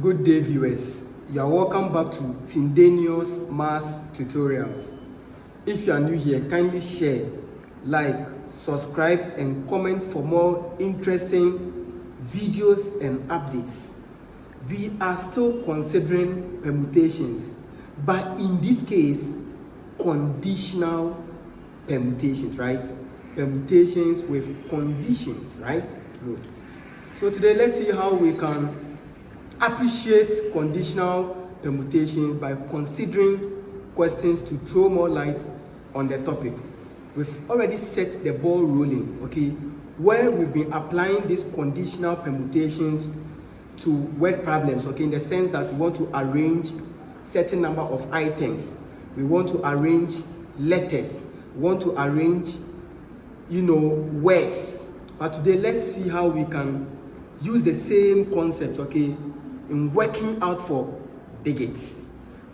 Good day, viewers. You are welcome back to Tindanious Maths Tutorials. If you are new here, kindly share, like, subscribe, and comment for more interesting videos and updates. We are still considering permutations, but in this case, conditional permutations, right? Permutations with conditions, right? Good. So today, let's see how we can appreciate conditional permutations by considering questions to throw more light on the topic. We've already set the ball rolling, okay, where we've been applying these conditional permutations to word problems, okay, in the sense that we want to arrange certain number of items, we want to arrange letters, we want to arrange, words. But today, let's see how we can use the same concept, okay, in working out for digits.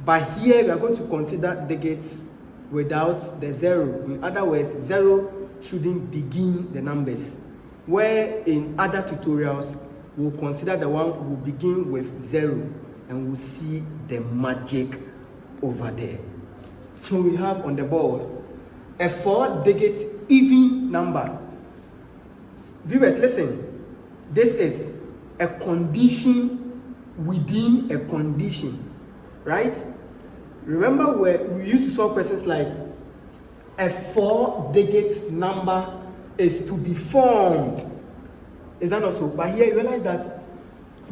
But here we are going to consider digits without the zero. In other words, zero shouldn't begin the numbers. Where in other tutorials, we'll consider the one will begin with zero and we'll see the magic over there. So we have on the board a 4-digit even number. Viewers, listen. This is a condition within a condition, right? Remember where we used to solve questions like a 4-digit number is to be formed. Is that not so? But here you realize that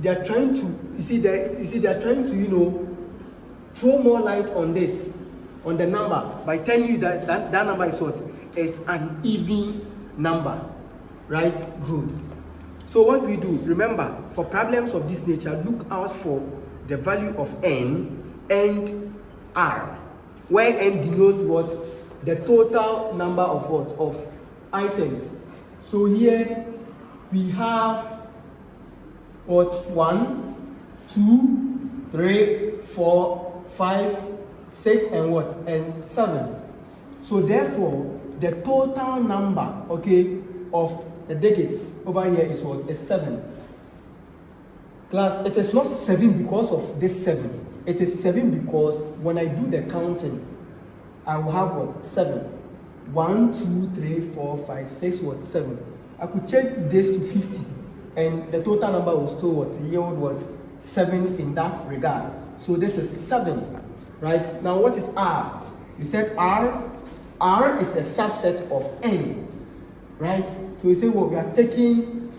they are trying to, they are trying to, throw more light on this, on the number, by telling you that number is what? Is an even number, right? Good. So what we do, remember, for problems of this nature, look out for the value of n and r, where n denotes what? The total number of what? Of items. So here we have what? 1, 2, 3, 4, 5, 6, and what? And 7. So therefore, the total number, okay, of the digits over here is what? Is 7. Class, it is not 7 because of this 7. It is 7 because when I do the counting, I will have what? 7. 1, 2, 3, 4, 5, 6, what? 7. I could change this to 50, and the total number will still what? Yield what? 7 in that regard. So this is 7, right? Now what is R? You said R. R is a subset of N, right? So we say, well, we are taking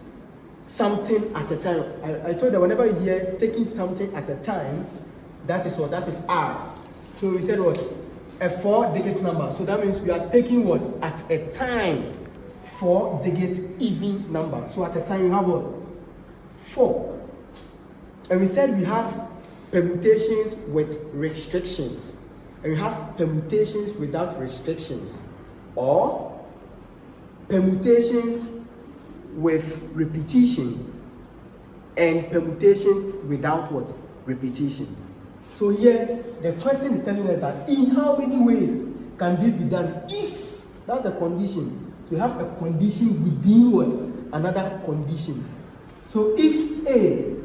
something at a time. I told you whenever you hear taking something at a time, that is what? That is R. So we said what? A 4-digit number. So that means we are taking what? At a time. 4-digit even number. So at a time you have what? 4. And we said we have permutations with restrictions. And we have permutations without restrictions. Or permutations with repetition and permutations without what? Repetition. So here the question is telling us that in how many ways can this be done if that's the condition. So you have a condition within what? Another condition. So if A,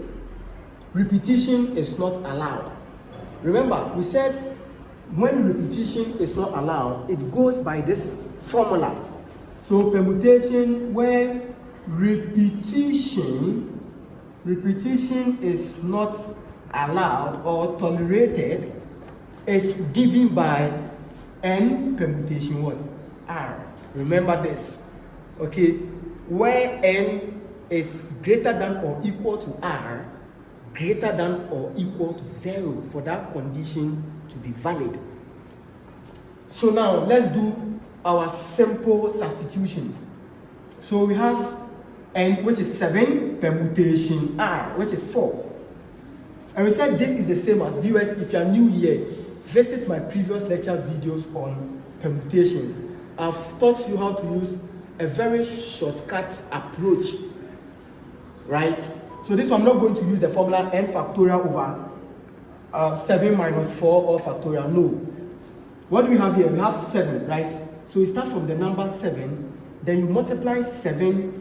repetition is not allowed. Remember, we said when repetition is not allowed, it goes by this formula. So permutation where repetition is not allowed or tolerated is given by n permutation what? R. Remember this, okay? Where n is greater than or equal to r, greater than or equal to 0 for that condition to be valid. So now let's do our simple substitution. So we have n, which is 7, permutation r, which is 4. And we said this is the same as viewers. If you are new here, visit my previous lecture videos on permutations. I've taught you how to use a very shortcut approach, right? So this one, I'm not going to use the formula n factorial over 7 minus 4 or factorial. No. What do we have here? We have 7, right? So we start from the number 7, then you multiply 7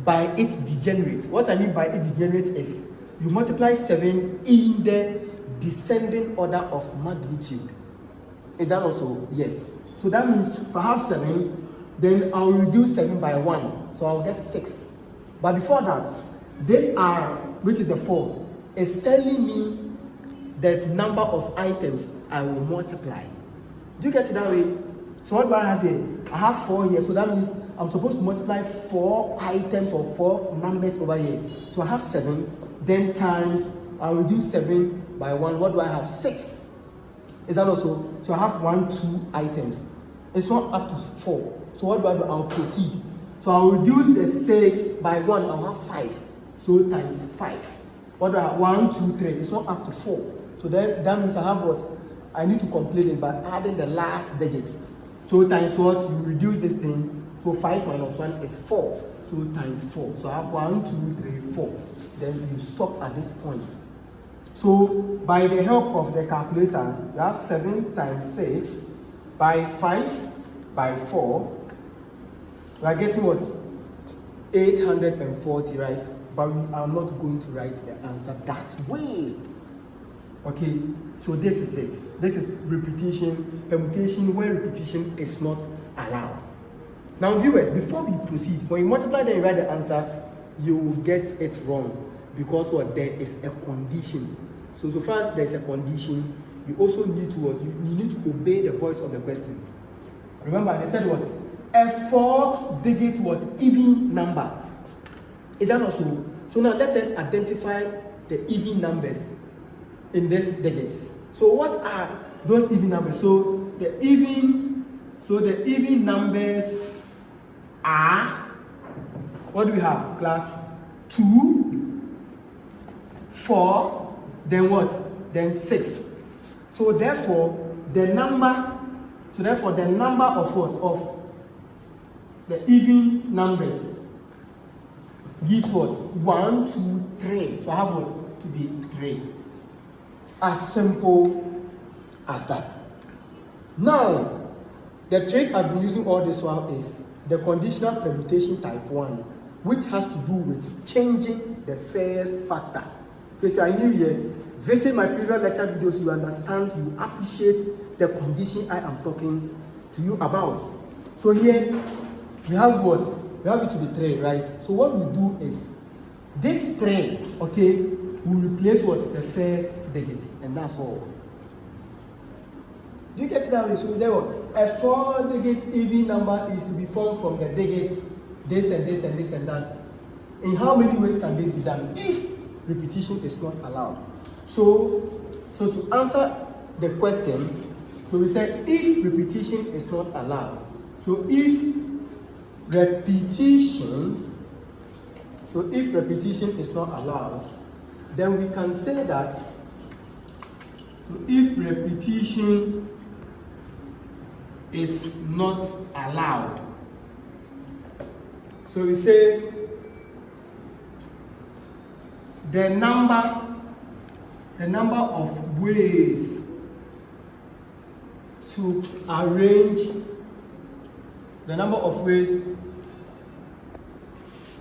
by its degenerate. What I mean by its degenerate is you multiply 7 in the descending order of magnitude. Is that also? Yes. So that means if I have 7, then I'll reduce 7 by 1. So I'll get 6. But before that, this R, which is the 4, is telling me the number of items I will multiply. Do you get it that way? So what do I have here? I have 4 here. So that means I'm supposed to multiply 4 items or 4 numbers over here. So I have 7, then times, I'll reduce 7 by 1. What do I have? 6. Is that also? So I have 1, 2 items. It's not up to 4. So what do I do? I'll proceed. So I'll reduce the 6 by 1. I'll have 5. So times 5. What do I have? 1, 2, 3. It's not up to 4. So that means I have what? I need to complete it by adding the last digits. So times what? You reduce this thing. So 5 minus 1 is 4. So times 4. So I have 1, 2, 3, 4. Then you stop at this point. So by the help of the calculator, you have 7 times 6 by 5 by 4. We are getting what? 840, right? But we are not going to write the answer that way. Okay, so this is it. This is repetition, permutation, where repetition is not allowed. Now viewers, before we proceed, when you multiply then you write the answer, you will get it wrong. Because what? There is a condition. So far as there is a condition, you also need to what? You need to obey the voice of the question. Remember, they said what? A 4-digit what? Even number. Is that not so? So now let us identify the even numbers in these digits. So what are those even numbers? So the even numbers are, what do we have? Class 2, 4, then what? Then 6. So therefore the number of what? Of the even numbers gives what? 1, 2, 3. So I have what? To be 3. As simple as that. Now, the trick I've been using all this while is the conditional permutation type 1, which has to do with changing the first factor. So if you are new here, visit my previous lecture videos, you understand, you appreciate the condition I am talking to you about. So here, we have what? We have it to be 3, right? So what we do is, this 3, okay, will replace what? The first digit, and that's all. Do you get it that way? So there, a 4-digit even number is to be formed from the digits, this and this and this and that. In how many ways can this be done if repetition is not allowed? So to answer the question, so we say if repetition is not allowed. So if repetition is not allowed, then we can say that, so if repetition is not allowed, so we say the number of ways to arrange, the number of ways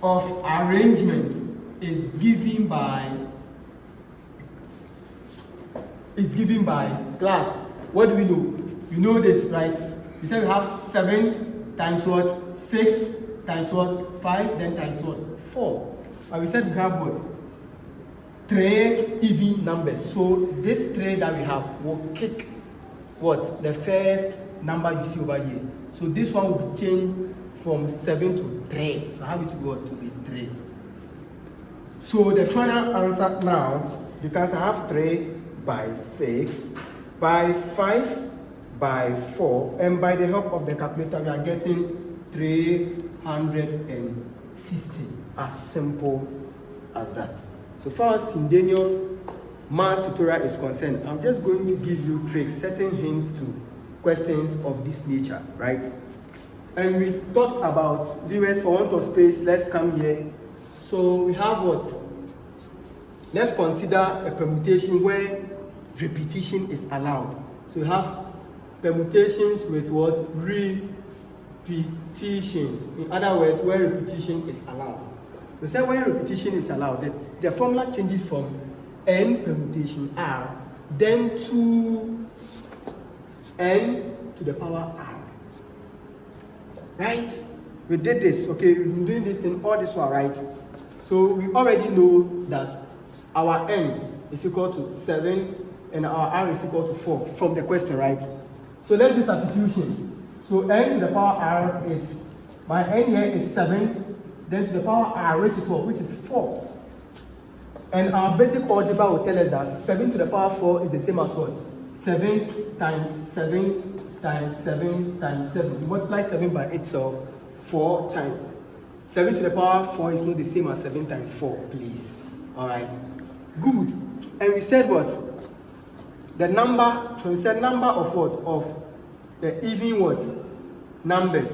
of arrangement is given by class. What do we know? You know this, right? We said we have 7 times what? 6 times what? 5, then times what? 4. And we said we have what? 3 even numbers. So this 3 that we have will kick what? The first number you see over here. So this one will be changed from 7 to 3. So I have it to go to be 3. So the final answer now, because I have 3 by 6, by 5, by 4, and by the help of the calculator, we are getting 360. As simple as that. So far as Tindanious math tutorial is concerned, I'm just going to give you tricks, certain hints to questions of this nature, right? And we talked about viewers, for want of space, let's come here. So we have what? Let's consider a permutation where repetition is allowed. So we have permutations with what? Repetitions. In other words, where repetition is allowed. We said when repetition is allowed, the formula changes from n permutation r, then to n to the power r. Right? We did this, okay? We've been doing this thing all this while, right? So we already know that our n is equal to 7 and our r is equal to 4 from the question, right? So let's do substitution. So n to the power r is, my n here is 7, then to the power r, which is what? Which is 4. And our basic algebra will tell us that 7 to the power 4 is the same as what? 7 times 7 times 7 times 7. You multiply 7 by itself 4 times. 7 to the power 4 is not the same as 7 times 4, please. Alright. Good. And we said what? The number, so we said number of what? Of the even what? Numbers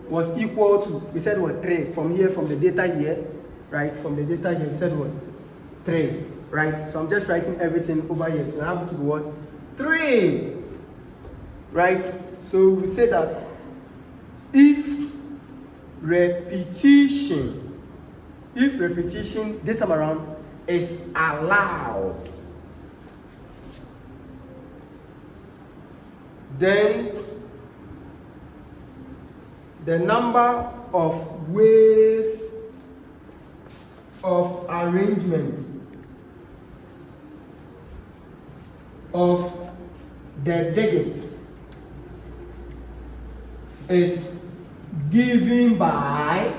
was equal to, we said what? 3. From here, from the data here, right? From the data here, we said what? 3, right? So I'm just writing everything over here. So I have to be what? 3, right? So we say that if repetition this time around is allowed, then the number of ways of arrangement of the digits is given by,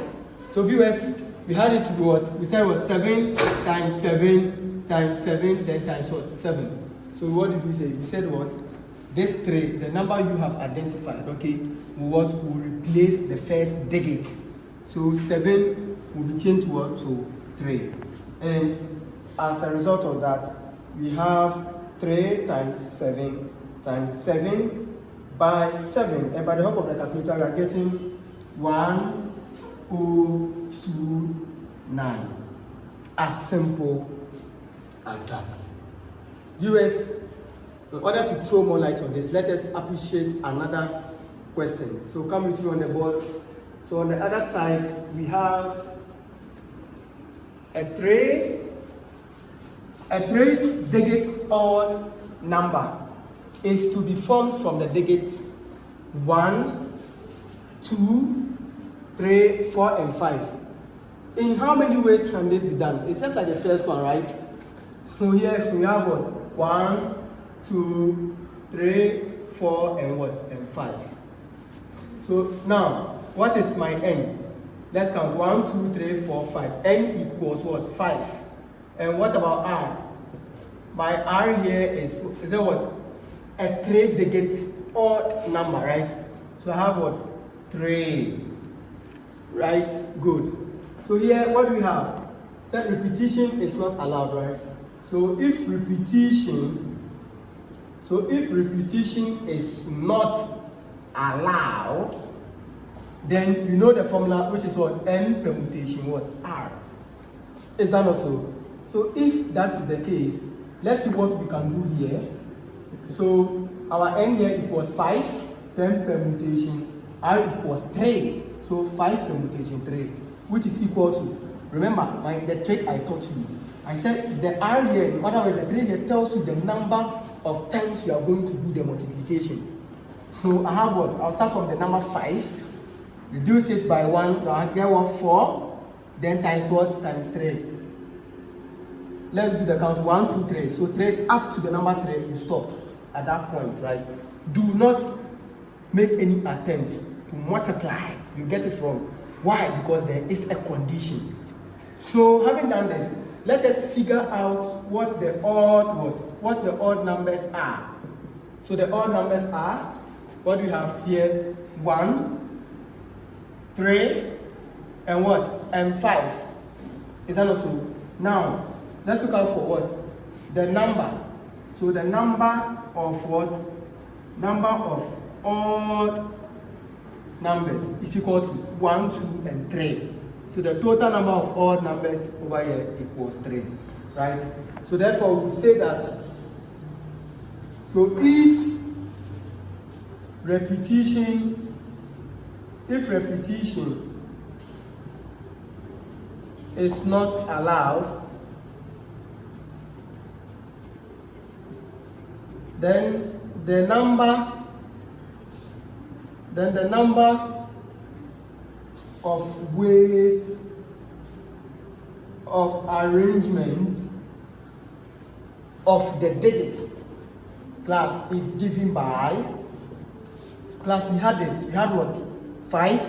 so viewers, we had it to be what? We said it was 7 times 7 times 7, then times what? 7. So what did we say? We said what? This 3, the number you have identified, okay, will replace the first digit. So 7 will be changed to what? To 3. And as a result of that, we have 3 times 7 times 7 by 7. And by the help of the calculator, we are getting 1029. As simple as that. Viewers, in order to throw more light on this, let us appreciate another question. So come with you on the board. So on the other side, we have a 3-digit odd number is to be formed from the digits 1, 2, 3, 4, and 5. In how many ways can this be done? It's just like the first one, right? So here we have what? 1, 2, 3, 4, and what? And 5. So now, what is my n? Let's count 1, 2, 3, 4, 5. N equals what? 5. And what about r? My r here is that what? A 3-digit odd number, right? So I have what? 3. Right? Good. So here, what do we have? So repetition is not allowed, right? So if repetition is not allowed, then you know the formula, which is what? N permutation what? R. Is that also? So if that is the case, let's see what we can do here. So our n here equals 5, then permutation R equals 3. So 5 permutation 3, which is equal to, remember the trick I taught you. I said the R here, in other words, the 3 here tells you the number of times you are going to do the multiplication. So I have what? I'll start from the number 5, reduce it by 1, now I get 4, then times what? Times 3. Let's do the count 1, 2, 3. So trace up to the number 3, you stop at that point, right? Do not make any attempt to multiply. You get it wrong. Why? Because there is a condition. So having done this, let us figure out what the odd numbers are. So the odd numbers are, what we have here, 1, 3, and what? And 5. Is that also? Now, let's look out for what? The number. So the number of what? Number of odd numbers is equal to 1, 2, and 3. So the total number of odd numbers over here equals 3, right? So therefore we say that, so if repetition is not allowed, then the number of ways of arrangement of the digits class is given by class. We had this, we had what? 5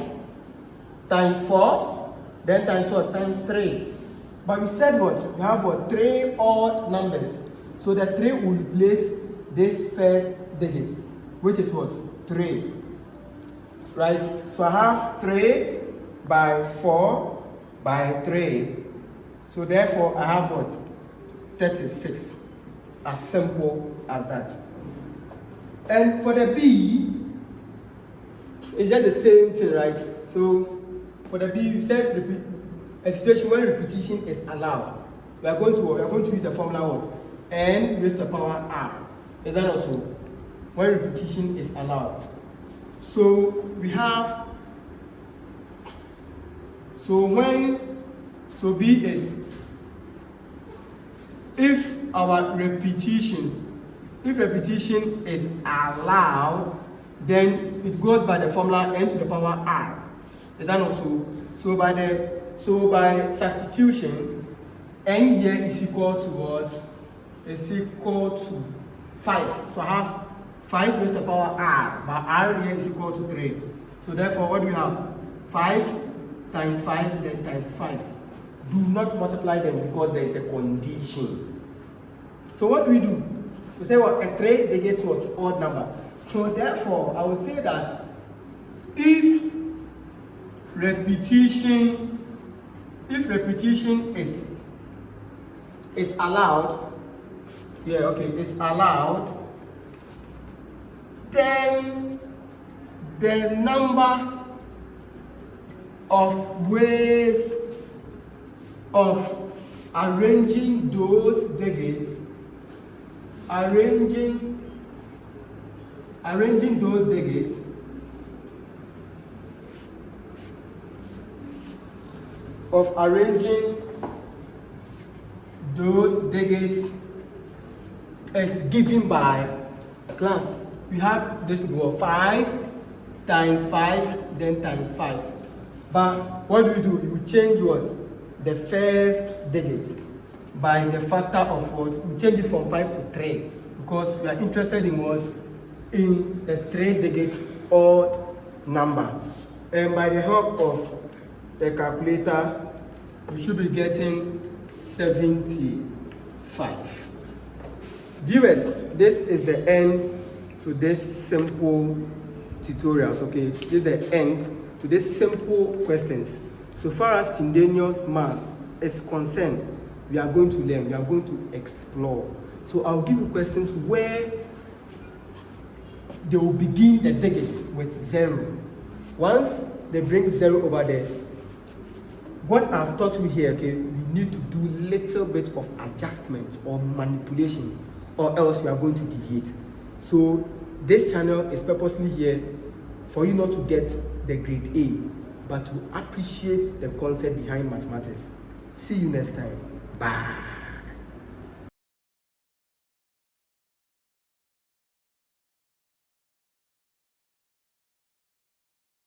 times 4, then times what? Times 3. But we said what? We have what? 3 odd numbers. So the 3 will replace this first digit, which is what? 3. Right? So I have 3 by 4 by 3. So therefore I have what? 36. As simple as that. And for the B, it's just the same thing, right? So for the B, we said a situation where repetition is allowed. We are going to use the formula what? N raised to the power R. Is that also when repetition is allowed? So we have so B is if repetition is allowed, then it goes by the formula N to the power R. Is that also? So by substitution, N here is equal to what? Is equal to 5. So I have 5 raised to the power R, but R here is equal to 3. So therefore, what do we have? 5 times 5, then times 5. Do not multiply them because there is a condition. So what do? We say what? A 3 they get what? Odd number. So therefore, I will say that if repetition is allowed, it's allowed, then the number of ways of arranging those digits, arranging those digits is given by class. We have this to go 5 times 5, then times 5. But what do? We change what? The first digit by the factor of what? We change it from 5 to 3 because we are interested in what? In the 3-digit odd number. And by the help of the calculator, we should be getting 75. Viewers, this is the end to this simple tutorials, okay? This is the end to these simple questions. So far as Tindanious maths is concerned, we are going to learn, we are going to explore. So I'll give you questions where they will begin the digit with 0. Once they bring 0 over there, what I've taught you here, okay, we need to do little bit of adjustment or manipulation, or else we are going to deviate. So this channel is purposely here for you not to get the grade A, but to appreciate the concept behind mathematics. See you next time. Bye.